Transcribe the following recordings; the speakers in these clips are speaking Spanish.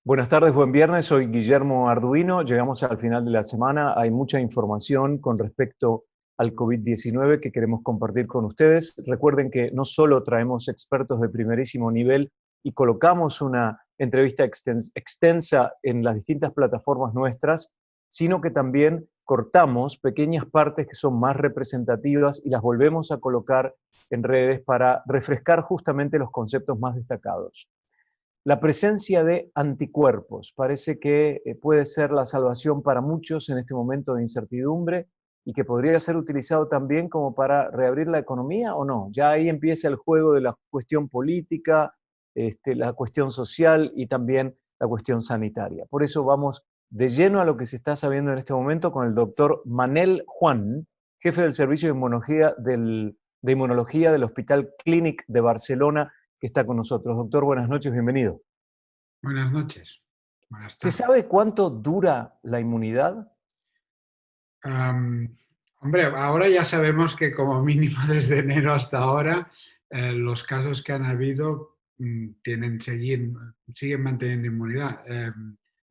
Buenas tardes, buen viernes. Soy Guillermo Arduino. Llegamos al final de la semana. Hay mucha información con respecto al COVID-19 que queremos compartir con ustedes. Recuerden que no solo traemos expertos de primerísimo nivel y colocamos una entrevista extensa en las distintas plataformas nuestras, sino que también cortamos pequeñas partes que son más representativas y las volvemos a colocar en redes para refrescar justamente los conceptos más destacados. La presencia de anticuerpos parece que puede ser la salvación para muchos en este momento de incertidumbre y que podría ser utilizado también como para reabrir la economía o no. Ya ahí empieza el juego de la cuestión política, la cuestión social y también la cuestión sanitaria. Por eso vamos de lleno a lo que se está sabiendo en este momento con el doctor Manel Juan, jefe del Servicio de Inmunología del Hospital Clínic de Barcelona, que está con nosotros. Doctor, buenas noches, bienvenido. Buenas noches. Buenas ¿Se tardes. sabe cuánto dura la inmunidad? Hombre, ahora ya sabemos que como mínimo desde enero hasta ahora los casos que han habido siguen manteniendo inmunidad.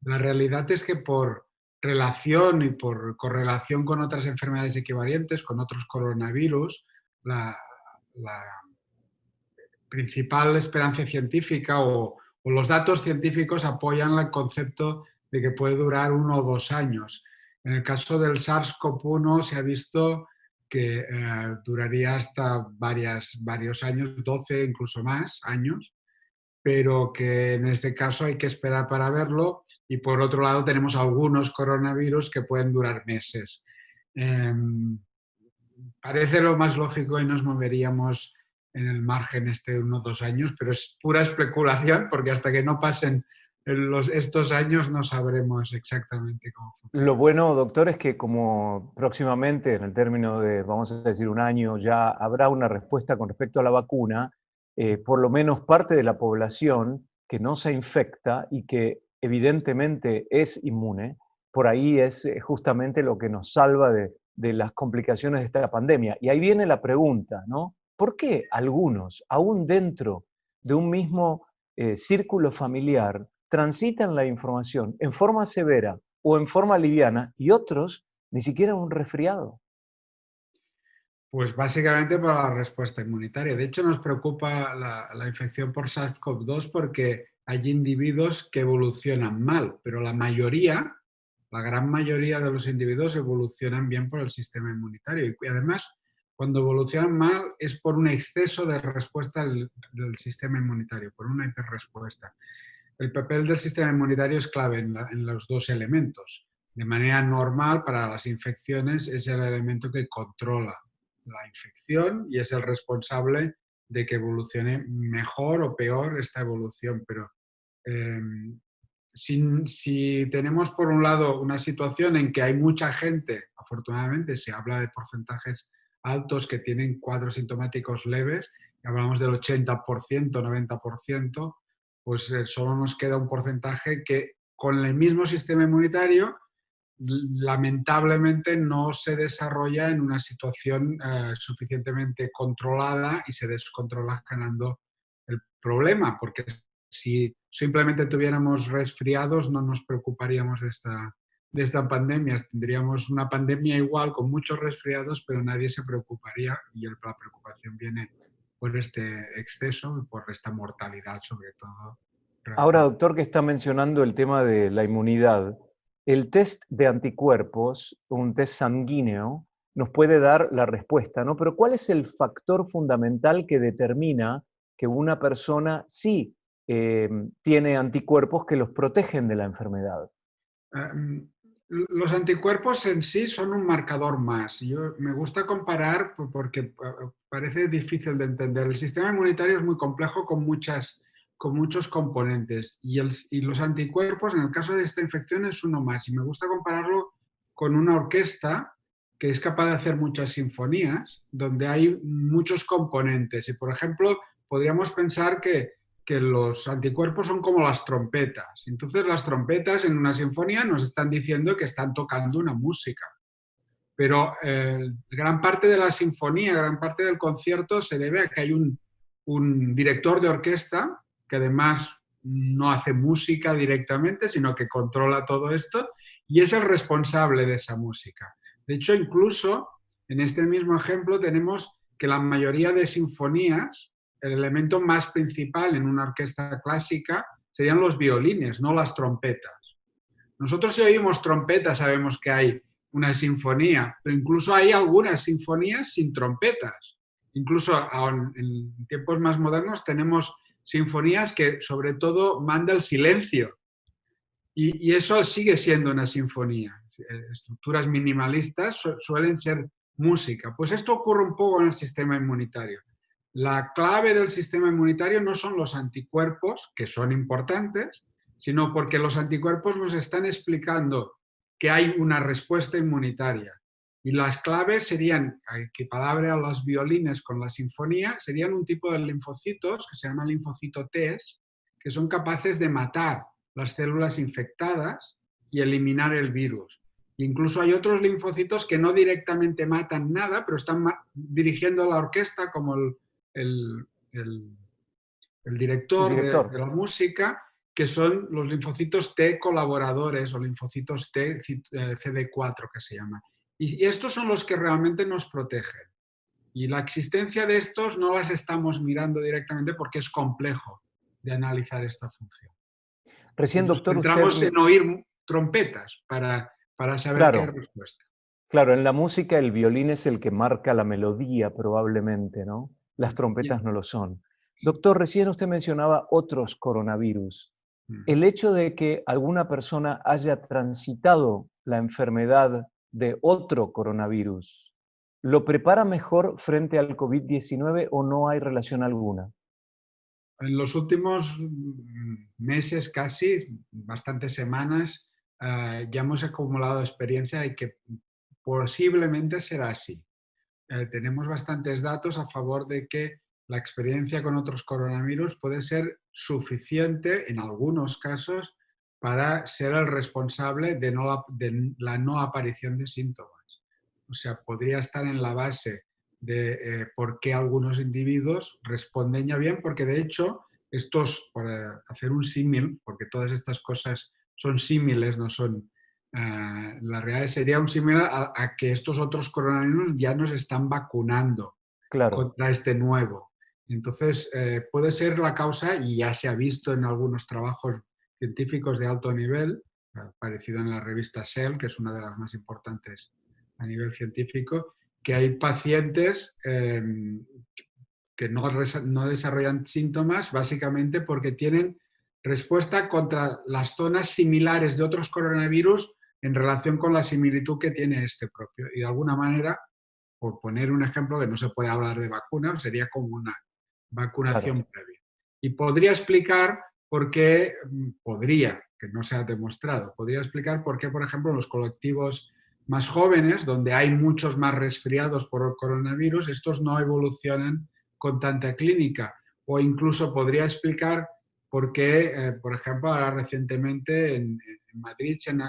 La realidad es que por relación y por correlación con otras enfermedades equivalentes, con otros coronavirus, la principal esperanza científica o los datos científicos apoyan el concepto de que puede durar 1 o 2 años. En el caso del SARS-CoV-1 se ha visto que duraría hasta varios años, 12 incluso más años, pero que en este caso hay que esperar para verlo, y por otro lado tenemos algunos coronavirus que pueden durar meses. Eh, Parece lo más lógico y nos moveríamos en el margen de 1 o 2 años, pero es pura especulación porque hasta que no pasen estos años no sabremos exactamente cómo funciona. Lo bueno, doctor, es que como próximamente, en el término de, vamos a decir, un año, ya habrá una respuesta con respecto a la vacuna, por lo menos parte de la población que no se infecta y que evidentemente es inmune, por ahí es justamente lo que nos salva de las complicaciones de esta pandemia. Y ahí viene la pregunta, ¿no? ¿Por qué algunos, aún dentro de un mismo círculo familiar, transitan la información en forma severa o en forma liviana y otros ni siquiera un resfriado? Pues básicamente por la respuesta inmunitaria. De hecho, nos preocupa la infección por SARS-CoV-2 porque hay individuos que evolucionan mal, pero la gran mayoría de los individuos evolucionan bien por el sistema inmunitario. Y además, cuando evolucionan mal es por un exceso de respuesta del sistema inmunitario, por una hiperrespuesta. El papel del sistema inmunitario es clave en los dos elementos. De manera normal, para las infecciones es el elemento que controla la infección y es el responsable de que evolucione mejor o peor esta evolución. Pero eh, si tenemos por un lado una situación en que hay mucha gente, afortunadamente se habla de porcentajes altos que tienen cuadros sintomáticos leves, hablamos del 80%, 90%, pues solo nos queda un porcentaje que con el mismo sistema inmunitario lamentablemente no se desarrolla en una situación suficientemente controlada y se descontrola ganando el problema, porque si simplemente tuviéramos resfriados no nos preocuparíamos de esta pandemia. Tendríamos una pandemia igual con muchos resfriados, pero nadie se preocuparía y la preocupación viene por este exceso y por esta mortalidad sobre todo. Ahora, doctor, que está mencionando el tema de la inmunidad, el test de anticuerpos, un test sanguíneo, nos puede dar la respuesta, ¿no? Pero ¿cuál es el factor fundamental que determina que una persona sí tiene anticuerpos que los protegen de la enfermedad? Los anticuerpos en sí son un marcador más. Me gusta comparar porque parece difícil de entender. El sistema inmunitario es muy complejo con muchos componentes y los anticuerpos, en el caso de esta infección, es uno más. Y me gusta compararlo con una orquesta que es capaz de hacer muchas sinfonías, donde hay muchos componentes. Y, por ejemplo, podríamos pensar que los anticuerpos son como las trompetas. Entonces las trompetas en una sinfonía nos están diciendo que están tocando una música. Pero gran parte de la sinfonía, gran parte del concierto se debe a que hay un director de orquesta que además no hace música directamente, sino que controla todo esto y es el responsable de esa música. De hecho, incluso en este mismo ejemplo tenemos que la mayoría de sinfonías, el elemento más principal en una orquesta clásica serían los violines, no las trompetas. Nosotros si oímos trompetas sabemos que hay una sinfonía, pero incluso hay algunas sinfonías sin trompetas. Incluso en tiempos más modernos tenemos sinfonías que sobre todo manda el silencio y eso sigue siendo una sinfonía. Estructuras minimalistas suelen ser música. Pues esto ocurre un poco en el sistema inmunitario. La clave del sistema inmunitario no son los anticuerpos, que son importantes, sino porque los anticuerpos nos están explicando que hay una respuesta inmunitaria. Y las claves serían, equiparable a los violines con la sinfonía, serían un tipo de linfocitos que se llaman linfocitos T, que son capaces de matar las células infectadas y eliminar el virus. Incluso hay otros linfocitos que no directamente matan nada, pero están dirigiendo la orquesta como el director, de la música, que son los linfocitos T colaboradores o linfocitos T CD4 que se llama. Y estos son los que realmente nos protegen. Y la existencia de estos no las estamos mirando directamente porque es complejo de analizar esta función. Recién, doctor, entramos en oír trompetas para saber qué respuesta. Claro, en la música el violín es el que marca la melodía probablemente, ¿no? Las trompetas no lo son. Doctor, recién usted mencionaba otros coronavirus. El hecho de que alguna persona haya transitado la enfermedad de otro coronavirus, ¿lo prepara mejor frente al COVID-19 o no hay relación alguna? En los últimos meses, casi, bastantes semanas, ya hemos acumulado experiencia de que posiblemente será así. Tenemos bastantes datos a favor de que la experiencia con otros coronavirus puede ser suficiente, en algunos casos, para ser el responsable de la no aparición de síntomas. O sea, podría estar en la base de por qué algunos individuos responden ya bien, porque de hecho, estos, para hacer un símil, porque todas estas cosas son símiles, no son... la realidad sería un símil a que estos otros coronavirus ya nos están vacunando contra este nuevo. Entonces, puede ser la causa, y ya se ha visto en algunos trabajos científicos de alto nivel, aparecido en la revista Cell, que es una de las más importantes a nivel científico, que hay pacientes que no desarrollan síntomas básicamente porque tienen respuesta contra las zonas similares de otros coronavirus en relación con la similitud que tiene este propio. Y de alguna manera, por poner un ejemplo que no se puede hablar de vacuna, sería como una vacunación previa. Y podría explicar por qué, que no se ha demostrado, podría explicar por qué, por ejemplo, en los colectivos más jóvenes, donde hay muchos más resfriados por el coronavirus, estos no evolucionan con tanta clínica. O incluso podría explicar por qué, por ejemplo, ahora recientemente en Madrid, en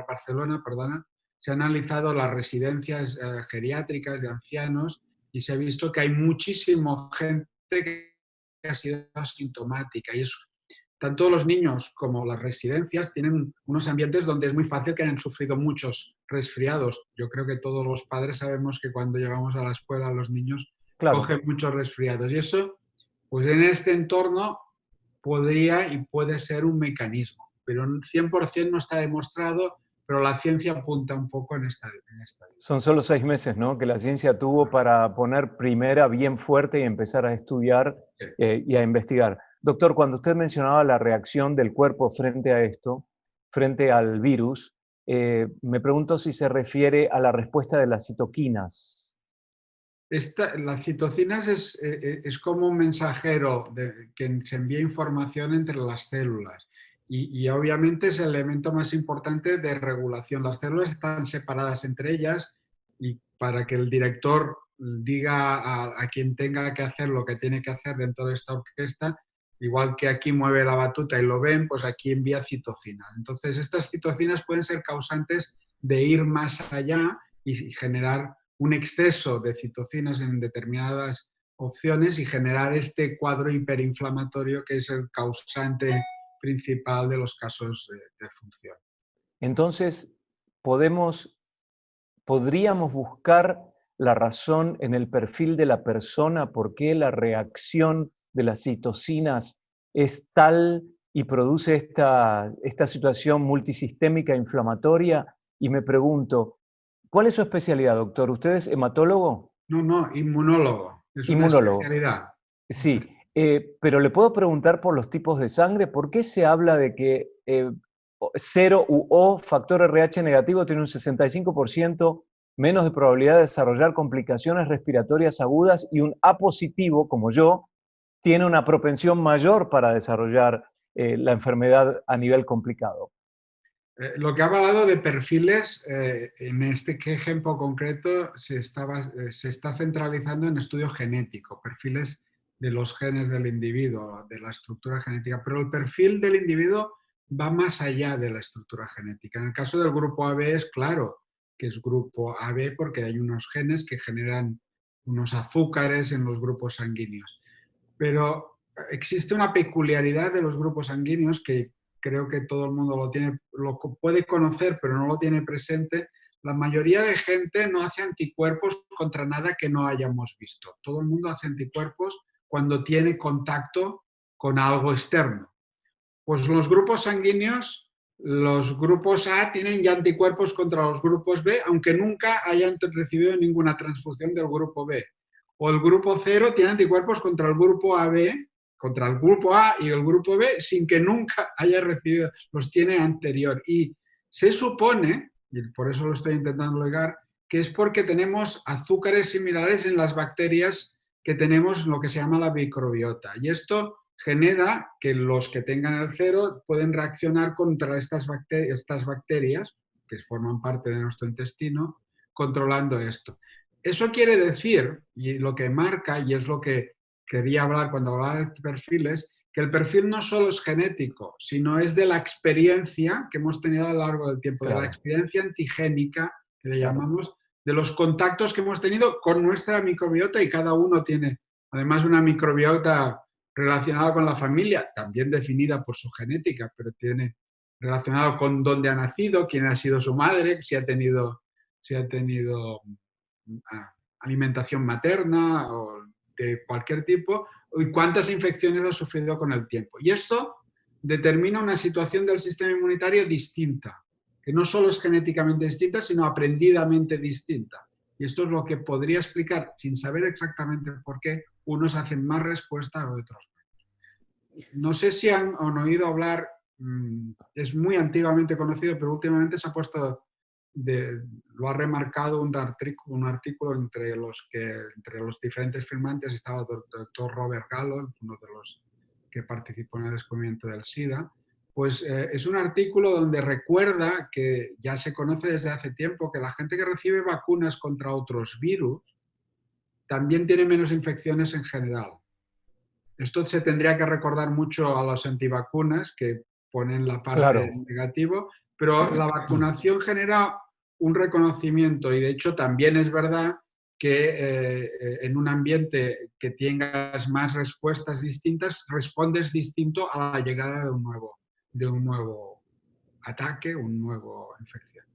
Barcelona, perdona, se han analizado las residencias geriátricas de ancianos y se ha visto que hay muchísima gente que ha sido asintomática. Y tanto los niños como las residencias tienen unos ambientes donde es muy fácil que hayan sufrido muchos resfriados. Yo creo que todos los padres sabemos que cuando llegamos a la escuela los niños cogen muchos resfriados. Y eso, pues en este entorno podría y puede ser un mecanismo, pero 100% no está demostrado, pero la ciencia apunta un poco en esta línea. Son solo 6 meses, ¿no?, que la ciencia tuvo para poner primera bien fuerte y empezar a estudiar y a investigar. Doctor, cuando usted mencionaba la reacción del cuerpo frente a esto, frente al virus, me pregunto si se refiere a la respuesta de las citoquinas. Las citocinas es como un mensajero que se envía información entre las células y obviamente es el elemento más importante de regulación. Las células están separadas entre ellas y para que el director diga a quien tenga que hacer lo que tiene que hacer dentro de esta orquesta, igual que aquí mueve la batuta y lo ven, pues aquí envía citocinas. Entonces estas citocinas pueden ser causantes de ir más allá y generar un exceso de citocinas en determinadas opciones y generar este cuadro hiperinflamatorio que es el causante principal de los casos de función. Entonces, podríamos buscar la razón en el perfil de la persona, por qué la reacción de las citocinas es tal y produce esta situación multisistémica inflamatoria. Y me pregunto, ¿cuál es su especialidad, doctor? ¿Usted es hematólogo? No, inmunólogo, es una Inmunólogo. especialidad. Sí, pero le puedo preguntar por los tipos de sangre. ¿Por qué se habla de que 0 u O, factor RH negativo, tiene un 65% menos de probabilidad de desarrollar complicaciones respiratorias agudas y un A positivo, como yo, tiene una propensión mayor para desarrollar la enfermedad a nivel complicado? Lo que ha hablado de perfiles, en este ejemplo concreto se está centralizando en estudio genético, perfiles de los genes del individuo, de la estructura genética, pero el perfil del individuo va más allá de la estructura genética. En el caso del grupo AB es claro que es grupo AB porque hay unos genes que generan unos azúcares en los grupos sanguíneos. Pero existe una peculiaridad de los grupos sanguíneos que creo que todo el mundo lo puede conocer, pero no lo tiene presente. La mayoría de gente no hace anticuerpos contra nada que no hayamos visto. Todo el mundo hace anticuerpos cuando tiene contacto con algo externo. Pues los grupos sanguíneos, los grupos A tienen ya anticuerpos contra los grupos B, aunque nunca hayan recibido ninguna transfusión del grupo B. O el grupo 0 tiene anticuerpos contra el grupo AB, contra el grupo A y el grupo B, sin que nunca haya recibido, los tiene anterior. Y se supone, y por eso lo estoy intentando llegar, que es porque tenemos azúcares similares en las bacterias que tenemos en lo que se llama la microbiota. Y esto genera que los que tengan el 0 pueden reaccionar contra estas bacterias que forman parte de nuestro intestino, controlando esto. Eso quiere decir, y lo que marca, y es lo que quería hablar cuando hablaba de perfiles, que el perfil no solo es genético, sino es de la experiencia que hemos tenido a lo largo del tiempo, de la Claro, experiencia antigénica, que le claro. llamamos, de los contactos que hemos tenido con nuestra microbiota, y cada uno tiene además una microbiota relacionada con la familia, también definida por su genética, pero tiene relacionado con dónde ha nacido, quién ha sido su madre, si ha tenido alimentación materna o de cualquier tipo, y cuántas infecciones ha sufrido con el tiempo. Y esto determina una situación del sistema inmunitario distinta, que no solo es genéticamente distinta, sino aprendidamente distinta. Y esto es lo que podría explicar, sin saber exactamente por qué, unos hacen más respuesta o otros. No sé si han oído hablar, es muy antiguamente conocido, pero últimamente se ha puesto, lo ha remarcado un artículo entre los diferentes firmantes. Estaba el doctor Robert Gallo, uno de los que participó en el descubrimiento del SIDA. Pues es un artículo donde recuerda que ya se conoce desde hace tiempo que la gente que recibe vacunas contra otros virus también tiene menos infecciones en general. Esto se tendría que recordar mucho a los antivacunas, que ponen la parte Claro. negativo, pero la vacunación genera un reconocimiento, y de hecho también es verdad que en un ambiente que tengas más respuestas distintas, respondes distinto a la llegada de un nuevo ataque, una nueva infección.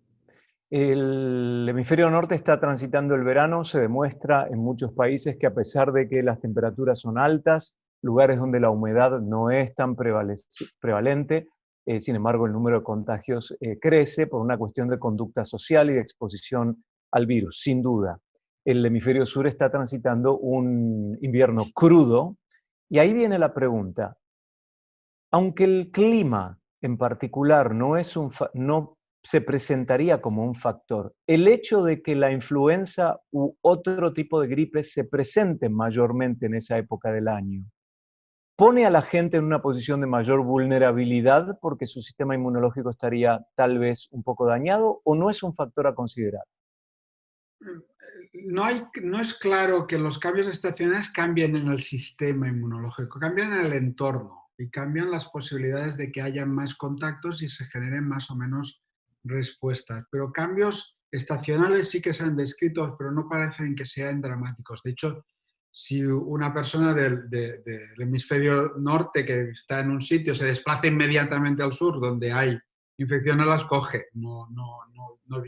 El hemisferio norte está transitando el verano. Se demuestra en muchos países que a pesar de que las temperaturas son altas, lugares donde la humedad no es tan prevalente, sin embargo el número de contagios crece por una cuestión de conducta social y de exposición al virus, sin duda. El hemisferio sur está transitando un invierno crudo y ahí viene la pregunta. Aunque el clima en particular no se presentaría como un factor, el hecho de que la influenza u otro tipo de gripe se presenten mayormente en esa época del año, ¿pone a la gente en una posición de mayor vulnerabilidad porque su sistema inmunológico estaría tal vez un poco dañado o no es un factor a considerar? No es claro que los cambios estacionales cambien en el sistema inmunológico, cambian en el entorno y cambian las posibilidades de que haya más contactos y se generen más o menos respuestas. Pero cambios estacionales sí que se han descrito, pero no parecen que sean dramáticos. De hecho, si una persona del hemisferio norte que está en un sitio se desplaza inmediatamente al sur, donde hay infección, no las coge, no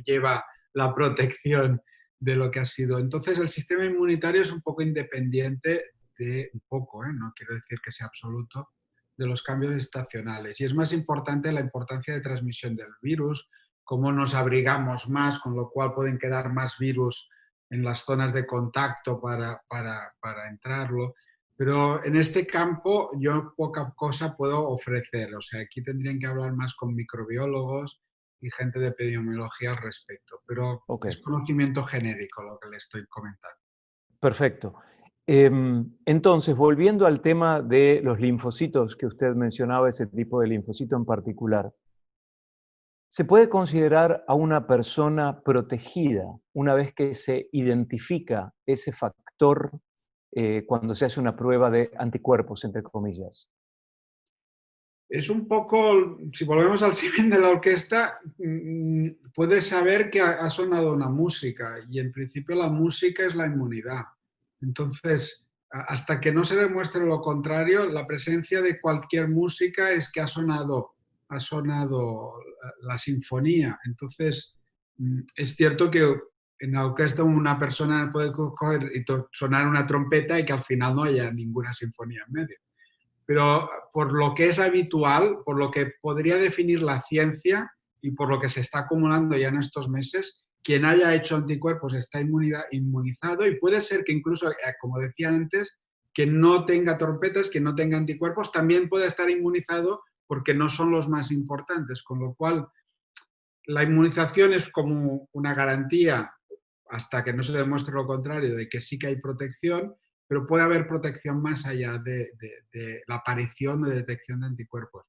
lleva la protección de lo que ha sido. Entonces, el sistema inmunitario es un poco independiente no quiero decir que sea absoluto, de los cambios estacionales. Y es más importante la importancia de transmisión del virus, cómo nos abrigamos más, con lo cual pueden quedar más virus en las zonas de contacto para entrarlo. Pero en este campo yo poca cosa puedo ofrecer. O sea, aquí tendrían que hablar más con microbiólogos y gente de epidemiología al respecto. Pero Ok, es conocimiento genérico lo que le estoy comentando. perfecto. Entonces, volviendo al tema de los linfocitos que usted mencionaba, ese tipo de linfocito en particular, ¿se puede considerar a una persona protegida una vez que se identifica ese factor cuando se hace una prueba de anticuerpos, entre comillas? Es un poco, si volvemos al símil de la orquesta, puedes saber que ha sonado una música y en principio la música es la inmunidad. Entonces, hasta que no se demuestre lo contrario, la presencia de cualquier música es que ha sonado la sinfonía. Entonces, es cierto que en la orquesta una persona puede coger y sonar una trompeta y que al final no haya ninguna sinfonía en medio. Pero por lo que es habitual, por lo que podría definir la ciencia y por lo que se está acumulando ya en estos meses, quien haya hecho anticuerpos está inmunizado y puede ser que incluso, como decía antes, que no tenga trompetas, que no tenga anticuerpos, también puede estar inmunizado porque no son los más importantes, con lo cual la inmunización es como una garantía hasta que no se demuestre lo contrario de que sí que hay protección, pero puede haber protección más allá de la aparición o de detección de anticuerpos.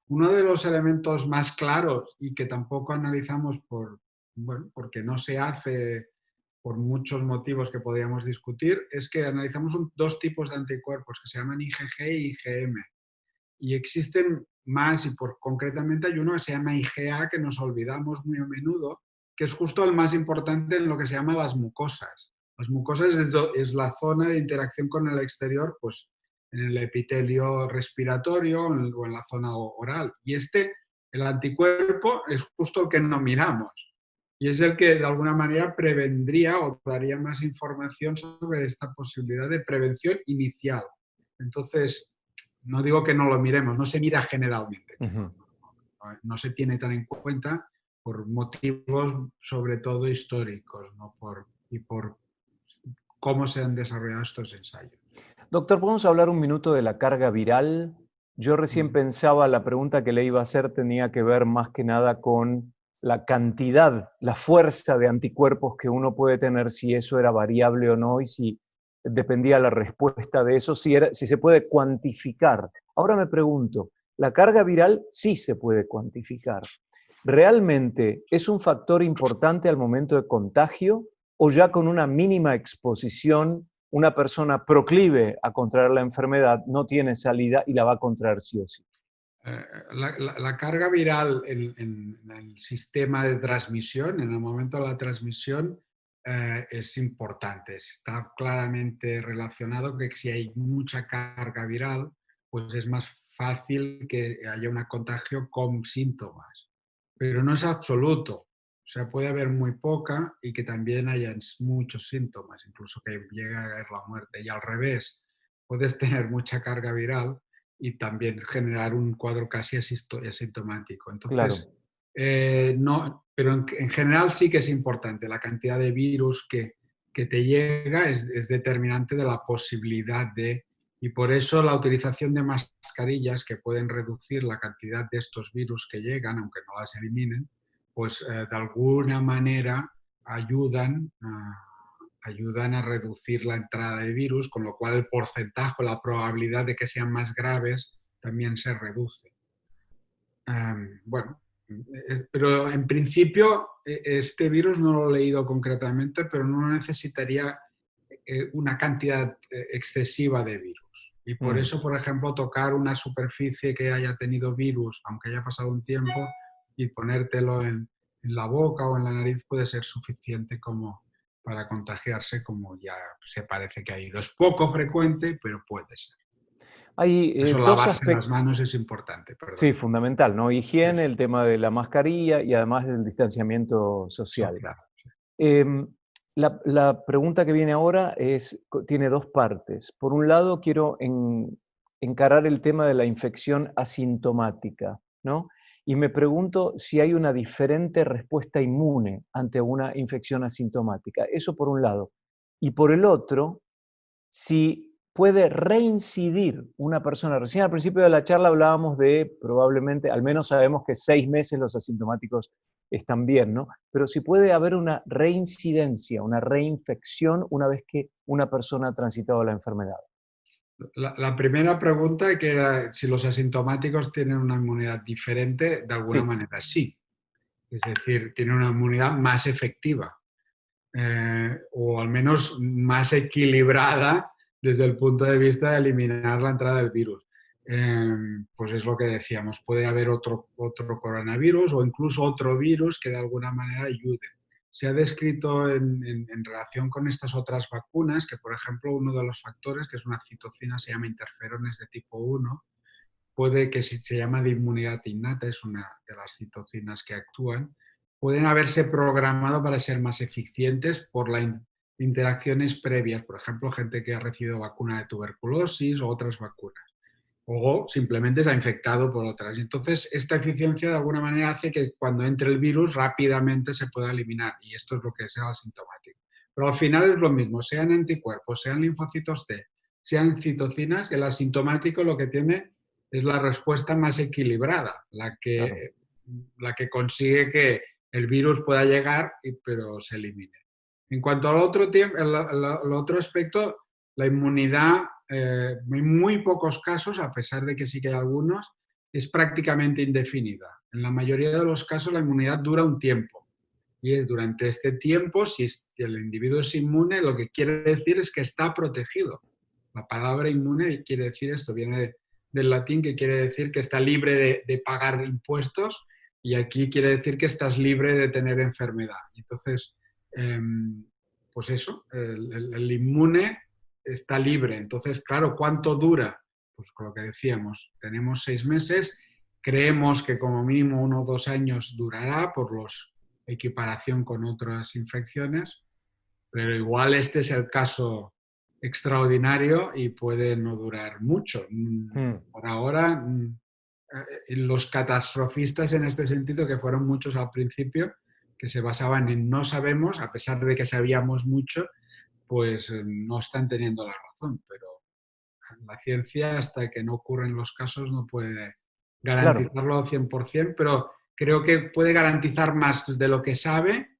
Uno de los elementos más claros y que tampoco analizamos porque no se hace por muchos motivos que podríamos discutir, es que analizamos dos tipos de anticuerpos que se llaman IgG y IgM. Y existen más, y concretamente hay uno que se llama IgA, que nos olvidamos muy a menudo, que es justo el más importante en lo que se llama las mucosas. Las mucosas es la zona de interacción con el exterior, pues en el epitelio respiratorio o en la zona oral. Y el anticuerpo, es justo el que no miramos. Y es el que de alguna manera prevendría o daría más información sobre esta posibilidad de prevención inicial. Entonces, no digo que no lo miremos, no se mira generalmente, que Ujú. no se tiene tan en cuenta por motivos sobre todo históricos, ¿no? Y por cómo se han desarrollado estos ensayos. Doctor, ¿podemos hablar un minuto de la carga viral? Yo recién Mm. pensaba, la pregunta que le iba a hacer tenía que ver más que nada con la cantidad, la fuerza de anticuerpos que uno puede tener, si eso era variable o no, y si dependía la respuesta de eso, si se puede cuantificar. Ahora me pregunto, la carga viral sí se puede cuantificar. ¿Realmente es un factor importante al momento de contagio o ya con una mínima exposición una persona proclive a contraer la enfermedad no tiene salida y la va a contraer sí o sí? La carga viral en el sistema de transmisión, en el momento de la transmisión, es importante. Está claramente relacionado que si hay mucha carga viral, pues es más fácil que haya un contagio con síntomas. Pero no es absoluto. O sea, puede haber muy poca y que también haya muchos síntomas, incluso que llegue a haber la muerte. Y al revés, puedes tener mucha carga viral y también generar un cuadro casi asintomático. Claro. Entonces, no, pero en general sí que es importante. La cantidad de virus que te llega es determinante de la posibilidad y por eso la utilización de mascarillas que pueden reducir la cantidad de estos virus que llegan, aunque no las eliminen, pues de alguna manera ayudan ayudan a reducir la entrada de virus, con lo cual el porcentaje, la probabilidad de que sean más graves también se reduce. Bueno, pero en principio este virus no lo he leído concretamente, pero no necesitaría una cantidad excesiva de virus. Y por Mm. eso, por ejemplo, tocar una superficie que haya tenido virus, aunque haya pasado un tiempo, y ponértelo en la boca o en la nariz puede ser suficiente como para contagiarse, como ya se parece que ha ido. Es poco frecuente, pero puede ser. Hay Eso, dos lavarse las aspectos, manos es importante, sí, perdón. fundamental, ¿no? Sí, Higiene, sí. el tema de la mascarilla y además del distanciamiento social. Social. Em, la pregunta que viene ahora tiene dos partes. Por un lado, quiero encarar el tema de la infección asintomática, ¿no? Y me pregunto si hay una diferente respuesta inmune ante una infección asintomática. Eso por un lado. Y por el otro, si puede reincidir una persona. Recién al principio de la charla hablábamos de probablemente, al menos sabemos que 6 meses los asintomáticos están bien, ¿no? Pero si puede haber una reincidencia, una reinfección una vez que una persona ha transitado la enfermedad. La primera pregunta, que era si los asintomáticos tienen una inmunidad diferente, de alguna Sí, manera sí. Es decir, tienen una inmunidad más efectiva, o al menos más equilibrada desde el punto de vista de eliminar la entrada del virus. Pues es lo que decíamos, puede haber otro coronavirus o incluso otro virus que de alguna manera ayude. Se ha descrito en relación con estas otras vacunas que, por ejemplo, uno de los factores, que es una citocina, se llama interferones de tipo 1, puede que, si se llama de inmunidad innata, es una de las citocinas que actúan, pueden haberse programado para ser más eficientes por las interacciones previas, por ejemplo, gente que ha recibido vacuna de tuberculosis o otras vacunas, o simplemente se ha infectado por otras. Entonces, esta eficiencia de alguna manera hace que cuando entre el virus rápidamente se pueda eliminar, y esto es lo que es el asintomático. Pero al final es lo mismo, sean anticuerpos, sean linfocitos T, sean citocinas, el asintomático lo que tiene es la respuesta más equilibrada, claro. la que consigue que el virus pueda llegar, pero se elimine. En cuanto al otro, el otro aspecto, la inmunidad, en muy pocos casos, a pesar de que sí que hay algunos, es prácticamente indefinida. En la mayoría de los casos la inmunidad dura un tiempo. Y es durante este tiempo, si el individuo es inmune, lo que quiere decir es que está protegido. La palabra inmune quiere decir esto, viene del latín, que quiere decir que está libre de pagar impuestos, y aquí quiere decir que estás libre de tener enfermedad. Entonces, pues eso, el inmune está libre. Entonces, claro, ¿cuánto dura? Pues con lo que decíamos, tenemos 6 meses, creemos que como mínimo 1 o 2 años durará por los equiparación con otras infecciones, pero igual este es el caso extraordinario y puede no durar mucho. Mm. Por ahora, los catastrofistas en este sentido, que fueron muchos al principio, que se basaban en no sabemos, a pesar de que sabíamos mucho, pues no están teniendo la razón. Pero la ciencia, hasta que no ocurren los casos, no puede Claro, garantizarlo al 100%, pero creo que puede garantizar más de lo que sabe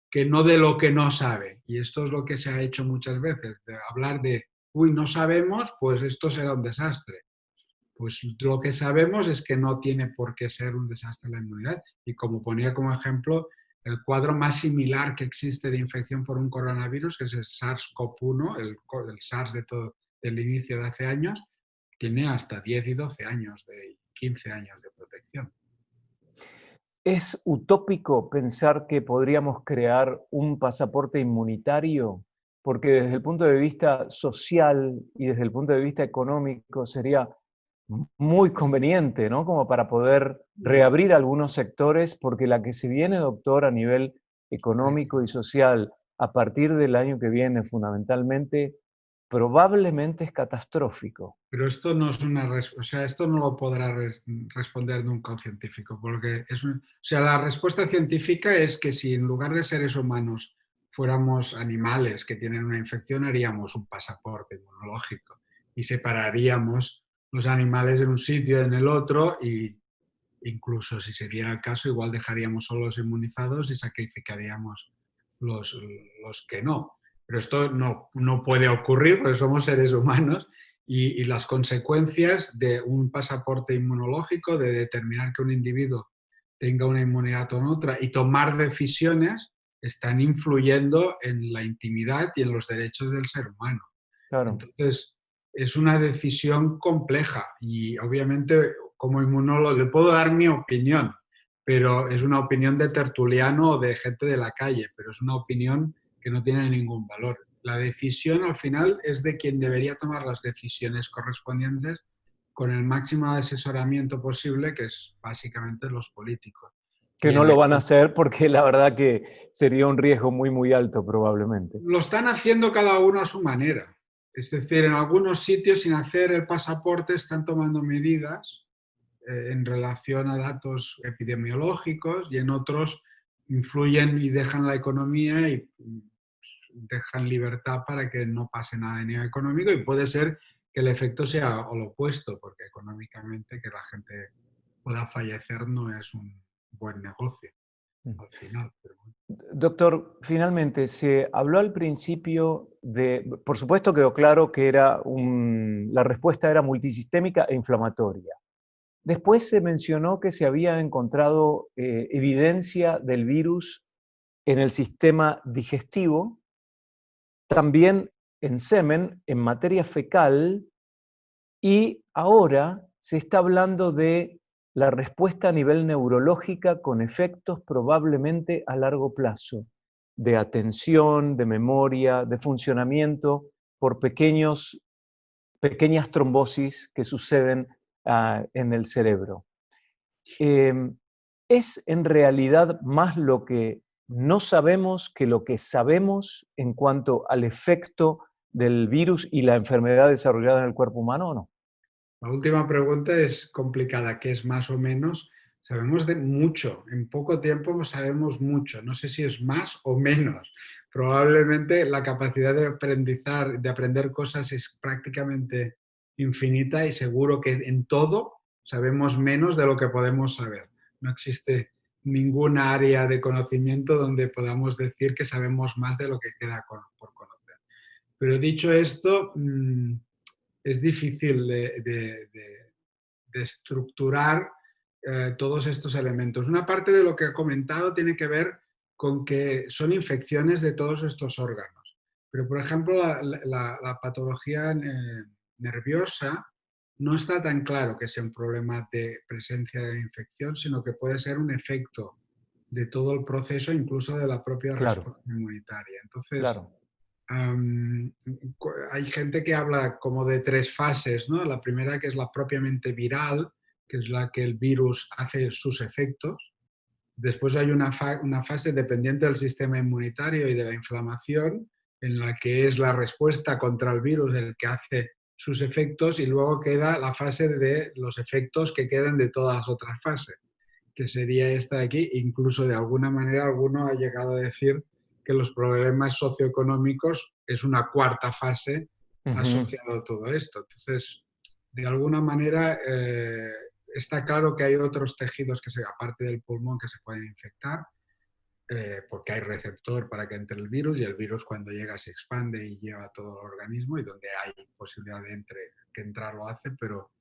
que no de lo que no sabe. Y esto es lo que se ha hecho muchas veces, de hablar de, uy, no sabemos, pues esto será un desastre. Pues lo que sabemos es que no tiene por qué ser un desastre la inmunidad. Y como ponía como ejemplo, el cuadro más similar que existe de infección por un coronavirus, que es el SARS-CoV-1, el SARS del inicio de hace años, tiene hasta 10 y 12 años, 15 años de protección. ¿es utópico pensar que podríamos crear un pasaporte inmunitario? Porque desde el punto de vista social y desde el punto de vista económico sería muy conveniente, ¿no? Como para poder reabrir algunos sectores, porque la que se viene, doctor, a nivel económico y social a partir del año que viene, fundamentalmente, probablemente es catastrófico. Pero esto no es o sea, esto no lo podrá responder nunca un científico, porque o sea, la respuesta científica es que si en lugar de seres humanos fuéramos animales que tienen una infección, haríamos un pasaporte inmunológico y separaríamos los animales en un sitio, en el otro, y incluso si se diera el caso, igual dejaríamos solo los inmunizados y sacrificaríamos los, los que no. Pero esto no puede ocurrir porque somos seres humanos, y las consecuencias de un pasaporte inmunológico, de determinar que un individuo tenga una inmunidad o no otra y tomar decisiones, están influyendo en la intimidad y en los derechos del ser humano. Claro, Entonces, es una decisión compleja y obviamente como inmunólogo le puedo dar mi opinión, pero es una opinión de tertuliano o de gente de la calle, pero es una opinión que no tiene ningún valor. La decisión al final es de quien debería tomar las decisiones correspondientes con el máximo asesoramiento posible, que es básicamente los políticos. Que Y no en lo van a hacer porque la verdad que sería un riesgo muy, muy alto probablemente. lo están haciendo cada uno a su manera. Es decir, en algunos sitios sin hacer el pasaporte están tomando medidas en relación a datos epidemiológicos y en otros influyen y dejan la economía y dejan libertad para que no pase nada de nivel económico y puede ser que el efecto sea lo opuesto, porque económicamente que la gente pueda fallecer no es un buen negocio al final. Pero bueno. Doctor, finalmente, se habló al principio de, por supuesto quedó claro que la respuesta era multisistémica e inflamatoria. Después se mencionó que se había encontrado evidencia del virus en el sistema digestivo, también en semen, en materia fecal, y ahora se está hablando de la respuesta a nivel neurológica con efectos probablemente a largo plazo, de atención, de memoria, de funcionamiento por pequeñas trombosis que suceden en el cerebro. ¿Es en realidad más lo que no sabemos que lo que sabemos en cuanto al efecto del virus y la enfermedad desarrollada en el cuerpo humano o no? La última pregunta es complicada, ¿qué es más o menos? Sabemos de mucho, en poco tiempo sabemos mucho, no sé si es más o menos. Probablemente la capacidad de aprender cosas es prácticamente infinita y seguro que en todo sabemos menos de lo que podemos saber. No existe ninguna área de conocimiento donde podamos decir que sabemos más de lo que queda por conocer. Pero dicho esto, es difícil de estructurar todos estos elementos. Una parte de lo que he comentado tiene que ver con que son infecciones de todos estos órganos. Pero, por ejemplo, la patología nerviosa no está tan claro que sea un problema de presencia de infección, sino que puede ser un efecto de todo el proceso, incluso de la propia Claro, respuesta inmunitaria. Entonces, claro. hay gente que habla como de tres fases, ¿no? La primera que es la propiamente viral, que es la que el virus hace sus efectos. Después hay una fase dependiente del sistema inmunitario y de la inflamación, en la que es la respuesta contra el virus el que hace sus efectos, y luego queda la fase de los efectos que quedan de todas las otras fases, que sería esta de aquí. Incluso de alguna manera alguno ha llegado a decir que los problemas socioeconómicos es una cuarta fase Ujú. asociada a todo esto. Entonces, de alguna manera, está claro que hay otros tejidos que, aparte del pulmón, que se pueden infectar, porque hay receptor para que entre el virus y el virus cuando llega se expande y lleva todo el organismo y donde hay posibilidad de que entrar lo hace, pero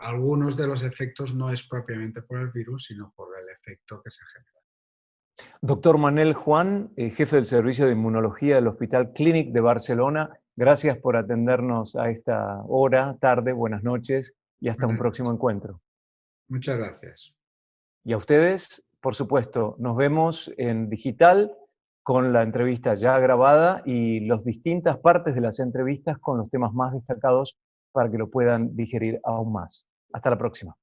algunos de los efectos no es propiamente por el virus, sino por el efecto que se genera. Doctor Manel Juan, jefe del Servicio de Inmunología del Hospital Clínic de Barcelona, gracias por atendernos a esta hora, tarde, buenas noches y hasta un Buenas próximo noches. encuentro. Muchas gracias. Y a ustedes, por supuesto, nos vemos en digital con la entrevista ya grabada y las distintas partes de las entrevistas con los temas más destacados para que lo puedan digerir aún más. Hasta la próxima.